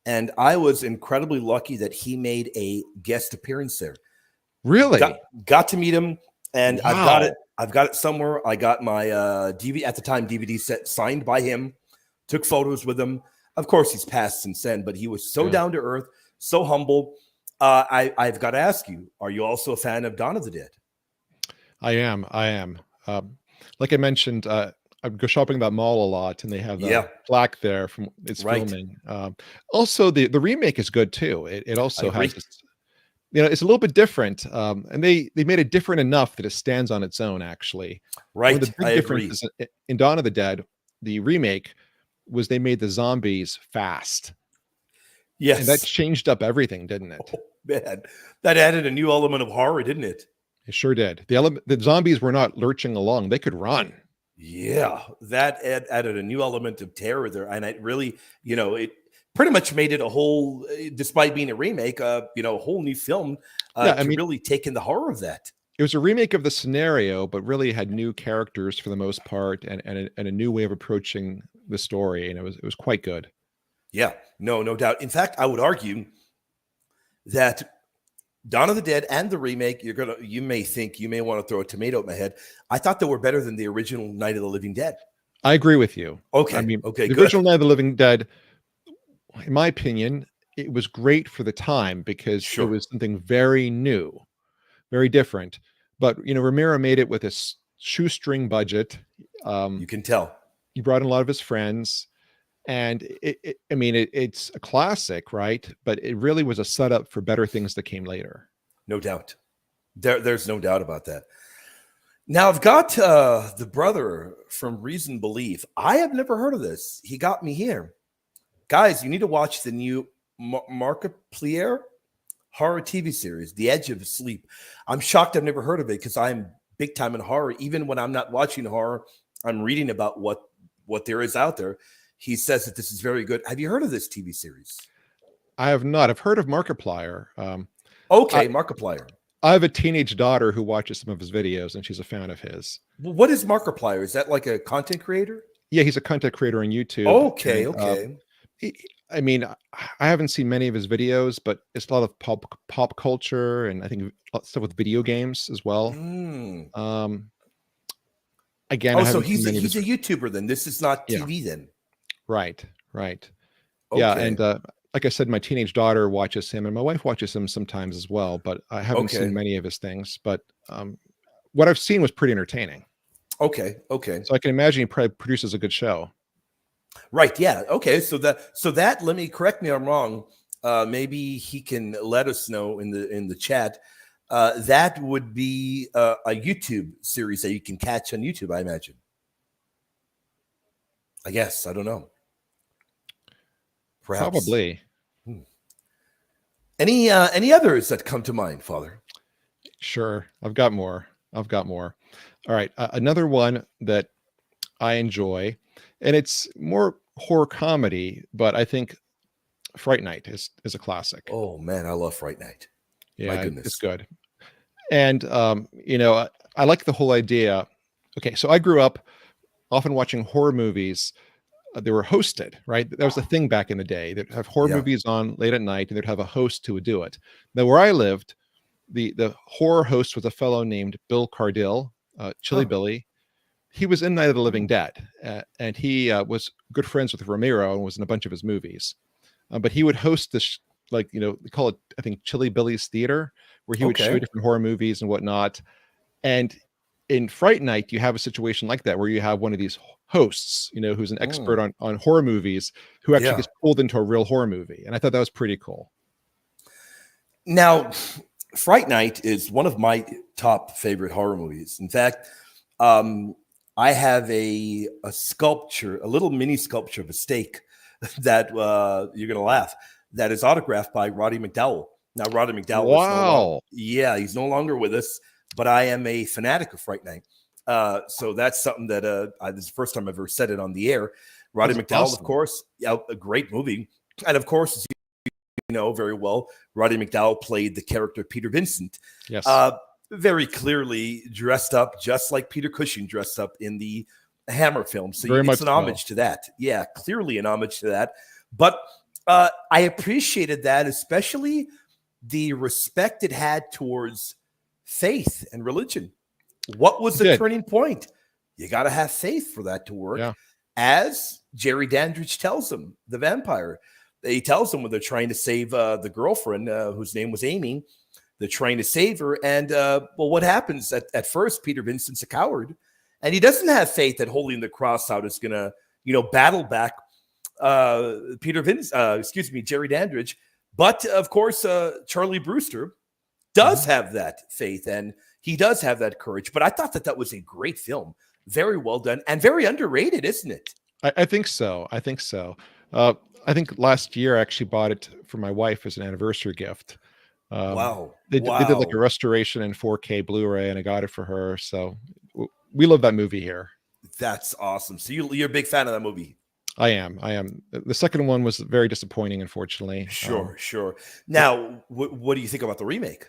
And I was incredibly lucky that he made a guest appearance there. Really? Got to meet him, and Wow. I've got it somewhere. I got my DVD set signed by him. Took photos with him. Of course, he's passed since then, but he was so down to earth, so humble. I've got to ask you: are you also a fan of Dawn of the Dead? I am. Like I mentioned, I go shopping at that mall a lot, and they have a plaque there from its filming. Also, the remake is good too. It also has this, it's a little bit different, and they made it different enough that it stands on its own. Actually, right. One of the big differences in Dawn of the Dead, the remake, was they made the zombies fast. Yes, and that changed up everything, didn't it? Oh, man, that added a new element of horror, didn't it? It sure did. The zombies were not lurching along; they could run. Yeah, that added a new element of terror there, and it really, it pretty much made it a whole, despite being a remake, a whole new film. Really take in the horror of that. It was a remake of the scenario, but really had new characters for the most part, and a new way of approaching the story, and it was quite good. Yeah, no doubt. In fact, I would argue that Dawn of the Dead and the remake, you may want to throw a tomato at my head. I thought they were better than the original Night of the Living Dead. I agree with you. Okay. The original Night of the Living Dead, in my opinion, it was great for the time because it was something very new, very different. But Romero made it with this shoestring budget. You can tell. He brought in a lot of his friends, and it's a classic, right? But it really was a setup for better things that came later. No doubt. There's no doubt about that. Now I've got the brother from Reason Believe. I have never heard of this. He got me here. Guys, you need to watch the new Markiplier horror TV series, The Edge of Sleep. I'm shocked I've never heard of it because I'm big time in horror. Even when I'm not watching horror, I'm reading about what there is out there. He says that this is very good. Have you heard of this TV series? I have not. I've heard of Markiplier. Okay, Markiplier. I have a teenage daughter who watches some of his videos, and she's a fan of his. Well, what is Markiplier? Is that like a content creator? Yeah, he's a content creator on YouTube. Okay, and, okay. I haven't seen many of his videos, but it's a lot of pop culture, and I think a lot of stuff with video games as well. Again, so he's a YouTuber then. This is not TV then. Right. Okay. Yeah, and like I said, my teenage daughter watches him, and my wife watches him sometimes as well. But I haven't seen many of his things. But what I've seen was pretty entertaining. Okay. So I can imagine he probably produces a good show. Right. Yeah. Okay. So that let me correct me if I'm wrong. Maybe he can let us know in the chat. That would be a YouTube series that you can catch on YouTube, I imagine. I guess. I don't know. Perhaps. Probably. Any others that come to mind, Father? Sure. I've got more. All right. Another one that I enjoy, and it's more horror comedy, but I think Fright Night is a classic. Oh man, I love Fright Night. Yeah, my goodness. It's good. And I like the whole idea. Okay, so I grew up often watching horror movies. They were hosted, right? That was the thing back in the day. They'd have horror movies on late at night, and they'd have a host who would do it. Now, where I lived, the horror host was a fellow named Bill Cardill, Chilly Billy. He was in Night of the Living Dead, and he was good friends with Romero and was in a bunch of his movies. But he would host this, they call it, I think, Chilly Billy's Theater, where he would show different horror movies and whatnot. And in Fright Night, you have a situation like that, where you have one of these hosts, who's an expert on horror movies, who actually gets pulled into a real horror movie. And I thought that was pretty cool. Now, Fright Night is one of my top favorite horror movies. In fact, I have a sculpture, a little mini sculpture of a steak that you're going to laugh, that is autographed by Roddy McDowall. Now, Roddy McDowall, he's no longer with us, but I am a fanatic of Fright Night. So that's something that this is the first time I've ever said it on the air. Roddy McDowall, awesome. Of course, a great movie. And of course, as you know very well, Roddy McDowall played the character Peter Vincent. Yes. Very clearly dressed up just like Peter Cushing dressed up in the Hammer film. So it's an homage to that. Yeah, clearly an homage to that. But I appreciated that, especially the respect it had towards faith and religion. What was the turning point? You got to have faith for that to work. Yeah. As Jerry Dandridge tells them, the vampire, he tells them when they're trying to save the girlfriend, whose name was Amy. They're trying to save her. And what happens at first, Peter Vincent's a coward, and he doesn't have faith that holding the cross out is going to, battle back Jerry Dandridge. But of course, Charlie Brewster does have that faith, and he does have that courage. But I thought that was a great film. Very well done and very underrated, isn't it? I think so. I think last year I actually bought it for my wife as an anniversary gift. Wow. They did like a restoration in 4K Blu-ray, and I got it for her. So we love that movie here. That's awesome. So you're a big fan of that movie. I am. The second one was very disappointing, unfortunately. Sure. Now, what do you think about the remake?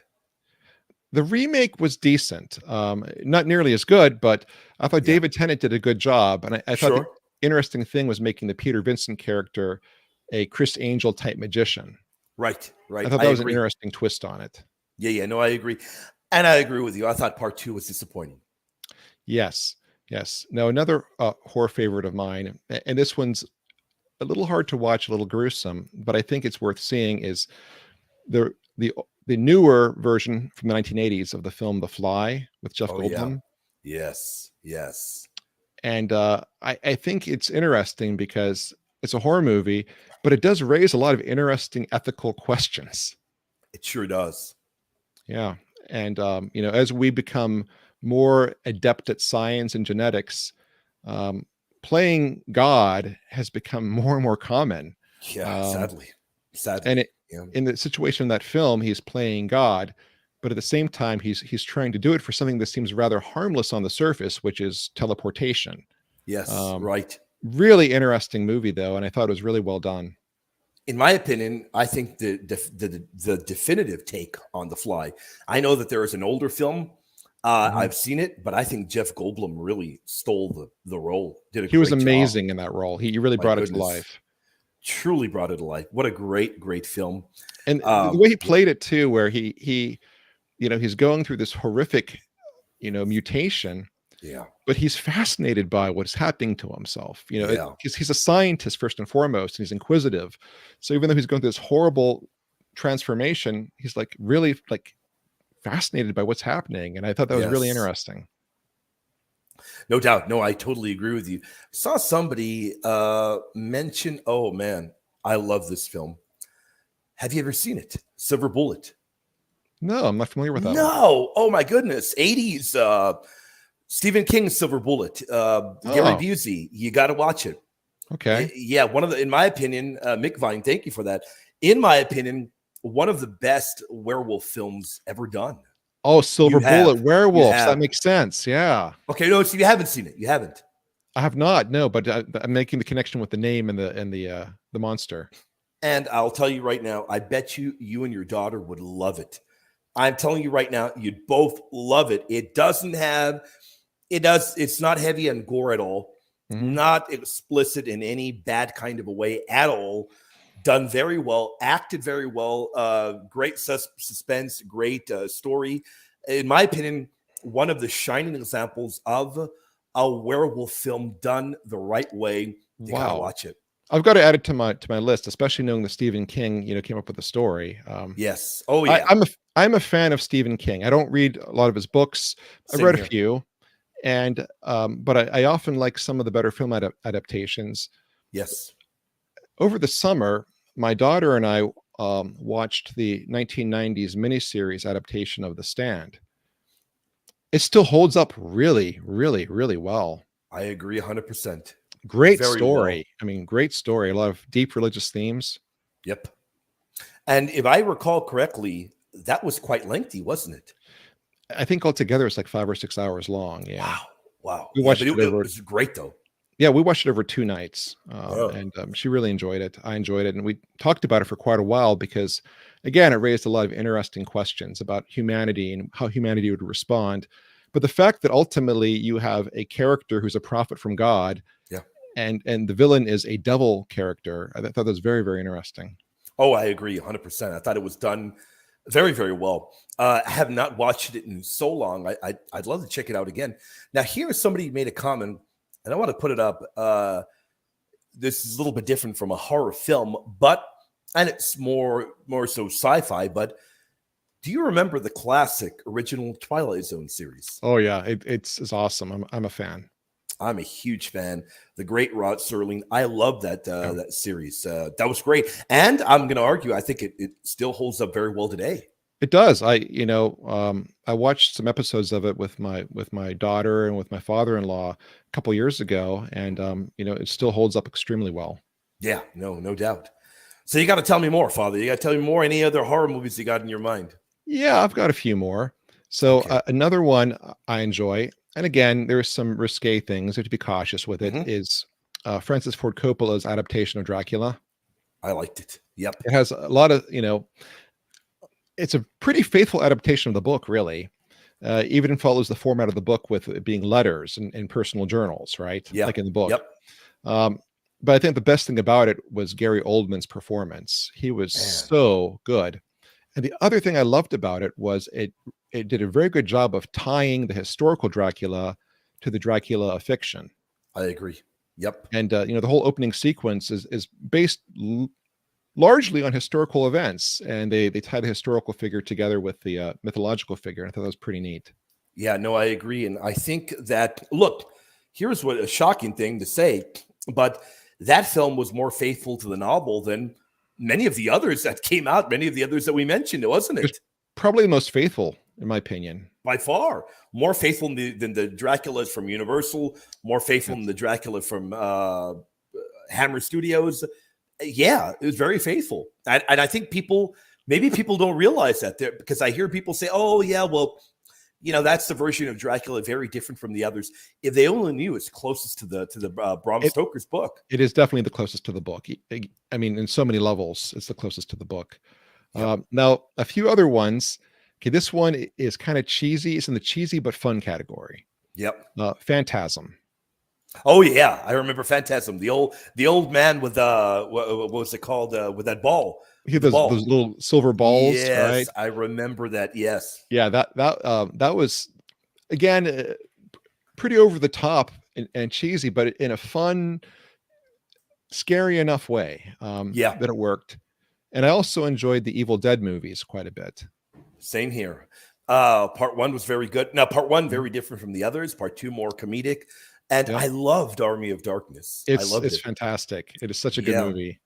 The remake was decent. Not nearly as good, but I thought David Tennant did a good job. And I thought the interesting thing was making the Peter Vincent character a Chris Angel type magician. Right. I thought that was an interesting twist on it. Yeah. No, I agree. And I agree with you. I thought part 2 was disappointing. Yes. Now, another horror favorite of mine, and this one's a little hard to watch, a little gruesome, but I think it's worth seeing, is the newer version from the 1980s of the film The Fly with Jeff Goldblum. Yes. Yes. And I think it's interesting because it's a horror movie, but it does raise a lot of interesting ethical questions. It sure does. Yeah. And, as we become more adept at science and genetics, um, playing God has become more and more common. Yeah. Um, Sadly. and Sadly. it, Yeah. in the situation in that film, he's playing God, but at the same time, he's trying to do it for something that seems rather harmless on the surface, which is teleportation. Yes. Um, Right. Really interesting movie, though, and I thought it was really well done. In my opinion, I think the definitive take on The Fly. I know that there is an older film. Mhm. I've seen it, but I think Jeff Goldblum really stole the role. Did a He was great job. amazing in that role. He really My brought it to goodness, life. truly brought it to life. What a great film. And the way he Yeah, played it too, where he's going through this horrific, mutation, yeah, but he's fascinated by what's happening to himself. yeah. Because he's a scientist first and foremost, and he's inquisitive. So even though he's going through this horrible transformation, he's like really like fascinated by what's happening. And I thought that was really Yes, interesting. no doubt. No, I totally agree with you. Saw somebody mention. Oh man, I love this film. Have you ever seen it? Silver Bullet. No, I'm not familiar with that one. No. Oh my goodness. 80s. Stephen King's Silver Bullet. Gary Oh, Busey. You got to watch it. okay. Yeah, one of the, in my opinion, Mick Vine, thank you for that. In my opinion, one of the best werewolf films ever done. Oh, Silver You Bullet have. You Werewolves. That have. makes sense. Yeah. Okay, no, so you haven't seen it. You haven't. I have not, no, but I'm making the connection with the name and the monster. And I'll tell you right now, I bet you and your daughter would love it. I'm telling you right now, you'd both love it. It's not heavy on gore at all, Mhm. not explicit in any bad kind of a way at all. Done very well, acted very well, great suspense, great story. In my opinion, one of the shining examples of a werewolf film done the right way. You got to Wow. watch it. I've got to add it to my list, especially knowing that Stephen King, came up with the story. Yes. Oh I, yeah. I'm a fan of Stephen King. I don't read a lot of his books. I've Same read a here. few, and but I often like some of the better film adaptations. Yes. Over the summer, my daughter and I watched the 1990s miniseries adaptation of The Stand. It still holds up really, really, really well. I agree 100%. Great Very well. story. I mean, great story. A lot of deep religious themes. Yep. And if I recall correctly, that was quite lengthy, wasn't it? I think altogether it's like 5 or 6 hours long. Yeah. Wow. Wow. We Yeah, but watched it, it it over was great though. Yeah, we watched it over 2 nights, Oh, and, she really enjoyed it. I enjoyed it, and we talked about it for quite a while because, again, it raised a lot of interesting questions about humanity and how humanity would respond. But the fact that ultimately you have a character who's a prophet from God, yeah. and the villain is a devil character, I thought that was very, very interesting. Oh, I agree 100%. I thought it was done very, very well. I have not watched it in so long. I'd love to check it out again. Now, here somebody made a comment, and I want to put it up. This is a little bit different from a horror film, and it's more so sci-fi. But do you remember the classic original Twilight Zone series? Oh, yeah, it's awesome. I'm a fan. I'm a huge fan. The great Rod Serling. I love that Yeah. that series. That was great, and I'm going to argue. I think it still holds up very well today. It does. I watched some episodes of it with my daughter and with my father-in-law a couple years ago, and it still holds up extremely well. Yeah, no doubt. So you got to tell me more, Father. You got to tell me more. Any other horror movies you got in your mind? Yeah, I've got a few more. So Okay. another one I enjoy, and again, there's some risque things. You have to be cautious with it. Hmm. Is Francis Ford Coppola's adaptation of Dracula? I liked it. Yep. It has a lot of it's a pretty faithful adaptation of the book, really. Even follows the format of the book with it being letters and personal journals, right? Yeah. Like in the book. Yep. Um, but I think the best thing about it was Gary Oldman's performance. He was Man. so good. And the other thing I loved about it was it did a very good job of tying the historical Dracula to the Dracula of fiction. I agree. Yep. And the whole opening sequence is based largely on historical events, and they tie the historical figure together with the mythological figure. And I thought that was pretty neat. Yeah, no, I agree. And I think that, look, here's what a shocking thing to say, but that film was more faithful to the novel than many of the others that came out, many of the others that we mentioned, wasn't It's it? probably the most faithful, in my opinion. By far. More faithful than the Draculas from Universal, more faithful than Yes. the Dracula from Hammer Studios. Yeah, it was very faithful. And I think maybe people don't realize that there, because I hear people say, oh, yeah, well, that's the version of Dracula, very different from the others. If they only knew it's closest to the Bram It Stoker's book. it is definitely the closest to the book. I mean, in so many levels, it's the closest to the book. Yep. Now, a few other ones. Okay, this one is kind of cheesy. It's in the cheesy but fun category. Yep. Phantasm. Oh yeah, I remember Phantasm. The old man with what was it called, with that ball? He had The those ball. little silver balls, right? Yes, I remember that. Yes. Yeah, that was again pretty over the top and cheesy, but in a fun, scary enough way Yeah. that it worked. And I also enjoyed the Evil Dead movies quite a bit. Same here. Part one was very good. Now, part one very different from the others. Part two more comedic, and Yeah. I loved Army of Darkness. I loved It's it. fantastic. It is such a good Yeah, movie.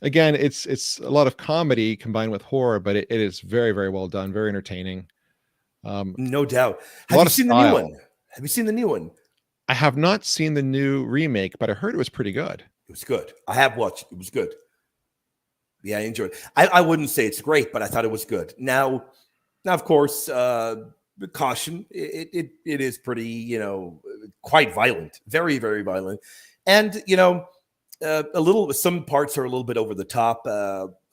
Again, it's a lot of comedy combined with horror, but it is very, very well done, very entertaining. no doubt. A Have lot you of seen the new style. one? Have you seen the new one? I have not seen the new remake, but I heard it was pretty good. It was good. I have watched. It was good. Yeah, I enjoyed it. I wouldn't say it's great, but I thought it was good. Now, of course, caution. It is pretty, quite violent, very very violent, and a little. Some parts are a little bit over the top,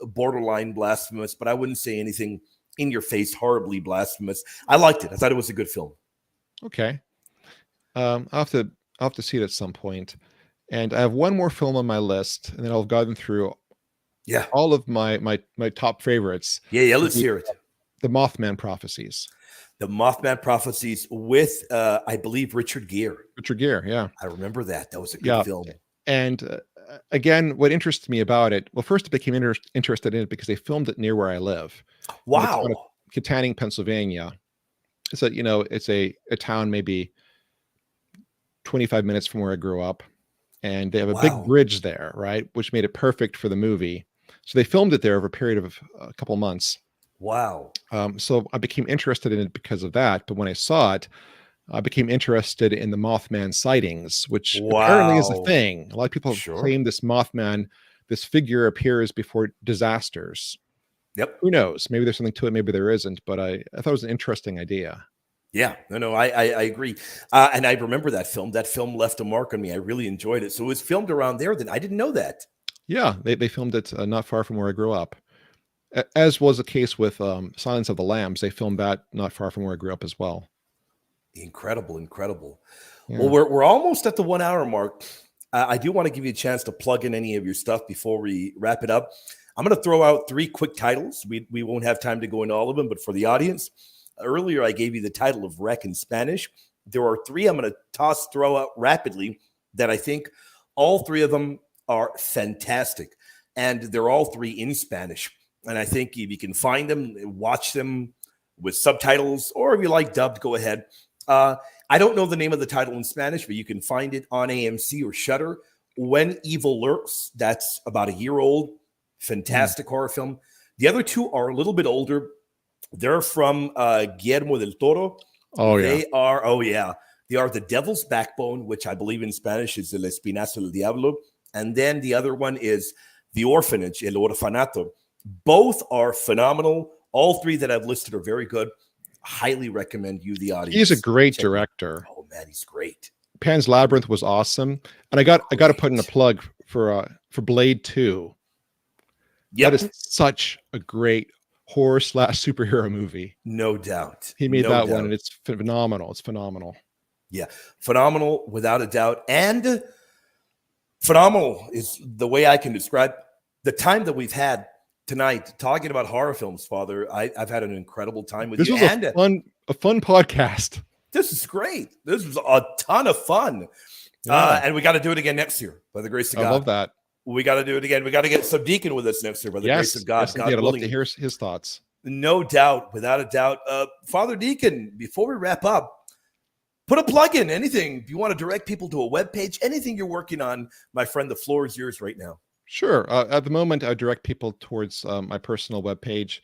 borderline blasphemous, but I wouldn't say anything in your face, horribly blasphemous. I liked it. I thought it was a good film. Okay. I'll have to see it at some point. And I have one more film on my list, and then I'll have gotten through Yeah, all of my top favorites. yeah. Let's hear it. The Mothman Prophecies. The Mothman Prophecies with, I believe, Richard Gere. Richard Gere, yeah. I remember that. That was a good Yeah. film. And again, what interests me about it, well, first I became interested in it because they filmed it near where I live. In the Wow. town of Kittanning, Pennsylvania. So, it's a town maybe 25 minutes from where I grew up. And they have a big Wow. bridge there, right? Which made it perfect for the movie. So they filmed it there over a period of a couple months. Wow. So I became interested in it because of that. But when I saw it, I became interested in the Mothman sightings, which apparently is a Wow. thing. A lot of people have Sure. claimed this Mothman, this figure appears before disasters. Yep. Who knows? Maybe there's something to it, maybe there isn't. But I thought it was an interesting idea. Yeah. No, I agree. And I remember that film. That film left a mark on me. I really enjoyed it. So it was filmed around there then. I didn't know that. Yeah, they filmed it not far from where I grew up. As was the case with Silence of the Lambs. They filmed that not far from where I grew up as well. Incredible. Yeah. Well, we're almost at the 1 hour mark. I do want to give you a chance to plug in any of your stuff before we wrap it up. I'm going to throw out 3 quick titles. We won't have time to go into all of them, but for the audience, earlier I gave you the title of Wreck in Spanish. There are 3 I'm going to throw out rapidly that I think all 3 of them are fantastic. And they're all 3 in Spanish. And I think if you can find them, watch them with subtitles, or if you like dubbed, go ahead. I don't know the name of the title in Spanish, but you can find it on AMC or Shudder. When Evil Lurks, that's about a year old. Fantastic horror film. The other 2 are a little bit older. They're from Guillermo del Toro. Oh, yeah. They are The Devil's Backbone, which I believe in Spanish is El Espinazo del Diablo. And then the other one is The Orphanage, El Orfanato. Both are phenomenal. All 3 that I've listed are very good. Highly recommend you, the audience. He's a great director. Oh man, he's great. Pan's Labyrinth was awesome, and I got to put in a plug for Blade 2. Yep. That is such a great horror / superhero movie. No doubt. He made that one, and it's phenomenal. It's phenomenal. Yeah, phenomenal without a doubt, and phenomenal is the way I can describe the time that we've had tonight talking about horror films, Father. I've had an incredible time with This you. was a fun podcast. This is great. This was a ton of fun. Yeah. And we got to do it again next year by the grace of God. I love that. We got to do it again. We got to get some Deacon with us next year by the grace of God. Yes, God I'd love willing. to hear his thoughts. No doubt, without a doubt. Father Deacon, before we wrap up, put a plug in, anything. If you want to direct people to a webpage, anything you're working on, my friend, the floor is yours right now. Sure. At the moment, I direct people towards my personal webpage,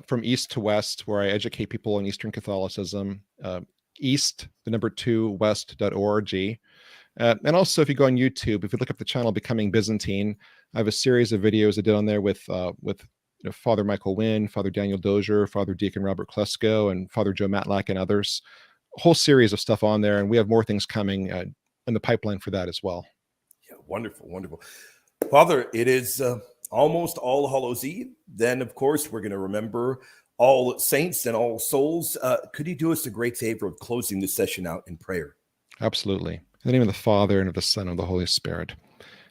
From East to West, where I educate people on Eastern Catholicism, east, the number 2, west.org. And also, if you go on YouTube, if you look up the channel Becoming Byzantine, I have a series of videos I did on there with Father Michael Wynn, Father Daniel Dozier, Father Deacon Robert Klesko, and Father Joe Matlack and others. A whole series of stuff on there, and we have more things coming in the pipeline for that as well. Yeah, wonderful, wonderful. Father, it is almost All Hallows Eve. Then, of course, we're going to remember All Saints and All Souls. Could you do us a great favor of closing this session out in prayer? Absolutely. In the name of the Father, and of the Son, and of the Holy Spirit.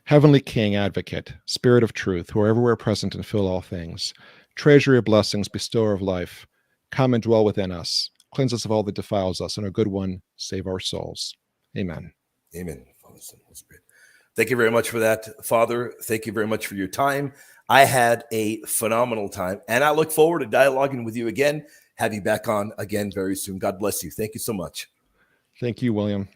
Heavenly King, Advocate, Spirit of Truth, who are everywhere present and fill all things, treasury of blessings, bestower of life, come and dwell within us, cleanse us of all that defiles us, and our good one, save our souls. Amen. Amen. Father, Son, Holy Spirit. Thank you very much for that, Father. Thank you very much for your time. I had a phenomenal time, and I look forward to dialoguing with you again. Have you back on again very soon. God bless you. Thank you so much. Thank you, William.